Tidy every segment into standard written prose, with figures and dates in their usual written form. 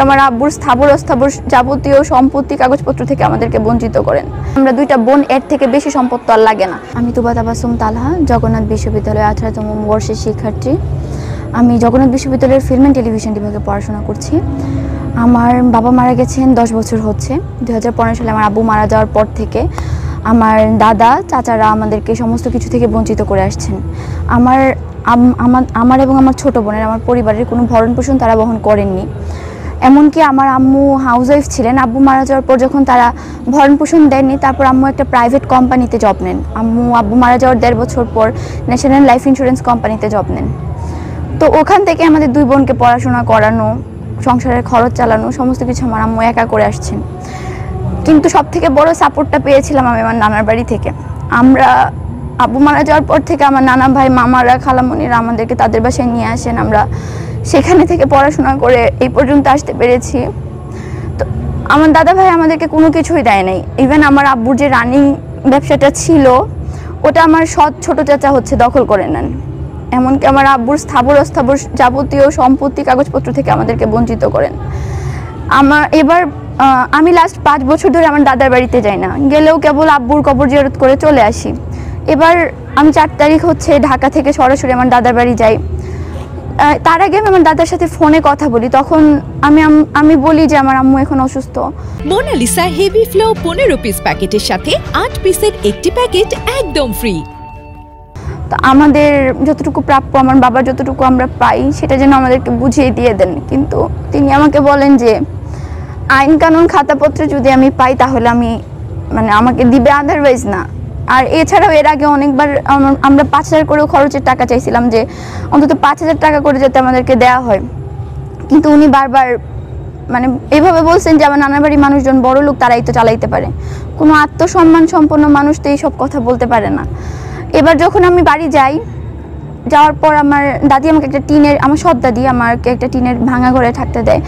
আমার আব্বুর স্থাবর অস্থাবর যাবতীয় সম্পত্তি কাগজপত্র থেকে আমাদেরকে বঞ্চিত করেন। আমরা দুইটা বোন, এর থেকে বেশি সম্পদ তো আর লাগে না। আমি তুবা তাবাসসুম তালহা, জগন্নাথ বিশ্ববিদ্যালয়ের 18তম বর্ষের শিক্ষার্থী। আমি জগন্নাথ বিশ্ববিদ্যালয়ের ফিল্ম অ্যান্ড টেলিভিশন বিভাগে পড়াশোনা করছি। আমার বাবা মারা গেছেন 10 বছর হচ্ছে। 2015 সালে আমার আব্বু মারা যাওয়ার পর থেকে আমার দাদা চাচারা আমাদেরকে সমস্ত কিছু থেকে বঞ্চিত করে আসছেন। আমার এবং আমার ছোট বোনের, আমার পরিবারের কোনো ভরণ পোষণ তারা বহন করেননি। এমনকি আমার আম্মু হাউসওয়াইফ ছিলেন। আব্বু মারা যাওয়ার পর যখন তারা ভরণ পোষণ দেননি, তারপর আম্মু একটা প্রাইভেট কোম্পানিতে জব নেন। আব্বু মারা যাওয়ার 1.5 বছর পর ন্যাশনাল লাইফ ইন্স্যুরেন্স কোম্পানিতে জব নেন। তো ওখান থেকে আমাদের দুই বোনকে পড়াশোনা করানো, সংসারের খরচ চালানো, সমস্ত কিছু আমার আম্মু একা করে আসছেন। কিন্তু সব থেকে বড় সাপোর্টটা পেয়েছিলাম আমি আমার নানার বাড়ি থেকে। আব্বু মারা যাওয়ার পর থেকে আমার নানা ভাই, মামারা, খালামণিরা আমাদেরকে তাদের বাসায় নিয়ে আসেন। আমরা সেখানে থেকে পড়াশোনা করে এই পর্যন্ত আসতে পেরেছি। তো আমার দাদা ভাই আমাদেরকে কোনো কিছুই দেয় নাই। ইভেন আমার আব্বুর যে রানিং ব্যবসাটা ছিল, ওটা আমার ছোট চাচা দখল করে নেন। এমনকি আমার আব্বুর স্থাবর অস্থাবর যাবতীয় সম্পত্তি কাগজপত্র থেকে আমাদেরকে বঞ্চিত করেন। আমি লাস্ট 5 বছর ধরে আমার দাদার বাড়িতে যাই না, গেলেও কেবল আব্বুর কবর জিয়ারত করে চলে আসি। এবার আমি 4 তারিখ ঢাকা থেকে সরাসরি আমার দাদার বাড়ি যাই। তার আগে আমি আমার দাদার সাথে ফোনে কথা বলি, তখন আমি বলি যে আমার আম্মু এখন অসুস্থ। মোনালিসা হেভি ফ্লো 15 পিস প্যাকেটের সাথে 8 পিসের একটি প্যাকেট একদম ফ্রি। তো আমাদের যতটুকু প্রাপ্য, আমার বাবার যতটুকু আমরা পাই, সেটা যেন আমাদেরকে বুঝিয়ে দিয়ে দেন। কিন্তু তিনি আমাকে বলেন যে আইন কানুন খাতাপত্রে যদি আমি পাই তাহলে আমাকে দিবে, আদারওয়াইজ না। আর এছাড়াও এর আগে অনেকবার আমরা 5,000 করেও খরচের টাকা চাইছিলাম যে অন্তত 5,000 টাকা করে যাতে আমাদেরকে দেওয়া হয়। কিন্তু উনি বারবার এইভাবে বলছেন যে আমার নানার বাড়ির মানুষজন বড় লোক, তারাই তো চালাইতে পারে, কোনো আত্মসম্মান সম্পন্ন মানুষ তো এইসব কথা বলতে পারে না। এবার যখন আমি বাড়ি যাওয়ার পর আমার দাদি আমাকে আমার সৎ দাদি আমাকে একটা টিনের ভাঙা ঘরে থাকতে দেয়।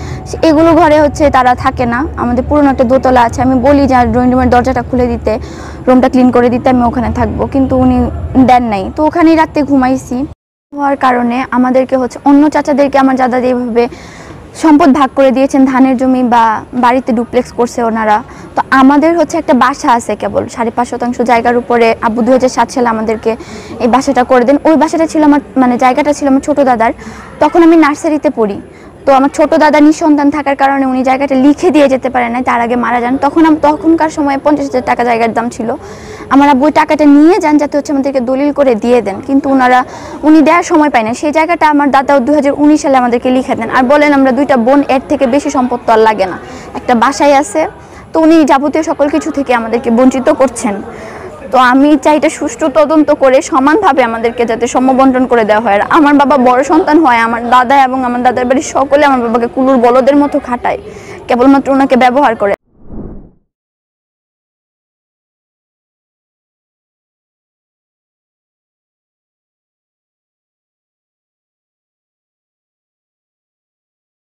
এগুলো ঘরে তারা থাকে না। আমাদের পুরনো একটা দোতলা আছে। আমি বলি যে ড্রয়িং রুমের দরজাটা খুলে দিতে, রুমটা ক্লিন করে দিতে, আমি ওখানে থাকবো, কিন্তু উনি দেন নাই। তো ওখানেই রাতে ঘুমাইছি। হওয়ার কারণে আমাদেরকে অন্য চাচাদেরকে আমার দাদা এইভাবে সম্পদ ভাগ করে দিয়েছেন, ধানের জমি বা বাড়িতে ডুপ্লেক্স করছে ওনারা। তো আমাদের একটা বাসা আছে কেবল 5.5% জায়গার উপরে। আব্বু 2007 সালে আমাদেরকে এই বাসাটা করে দেন। ওই বাসাটা ছিল আমার জায়গাটা ছিল আমার ছোট দাদার। তখন আমি নার্সারিতে পড়ি। তো আমার ছোট দাদা নিঃসন্তান থাকার কারণে উনি জায়গাটা লিখে দিয়ে যেতে পারেন না, তার আগে মারা যান। তখনকার সময়ে 50,000 টাকা জায়গার দাম ছিল। আমার আব্বু টাকাটা নিয়ে যান যাতে আমাদেরকে দলিল করে দিয়ে দেন, কিন্তু উনি দেওয়ার সময় পায় না। সেই জায়গাটা আমার দাদা 2019 সালে আমাদেরকে লিখে দেন আর বলেন আমরা দুইটা বোন, এর থেকে বেশি সম্পদ তো আর লাগে না, একটা বাসায় আছে। তো উনি যাবতীয় সকল কিছু থেকে আমাদেরকে বঞ্চিত করছেন। তো আমি চাই এটা সুষ্ঠু তদন্ত করে সমানভাবে আমাদেরকে যাতে সমবন্টন করে দেওয়া হয়। আর আমার বাবা বড় সন্তান হয়, আমার দাদা এবং আমার দাদার বাড়ির সকলে আমার বাবাকে কুলুর বলদের মতো খাটায়, কেবলমাত্র ওনাকে ব্যবহার করে।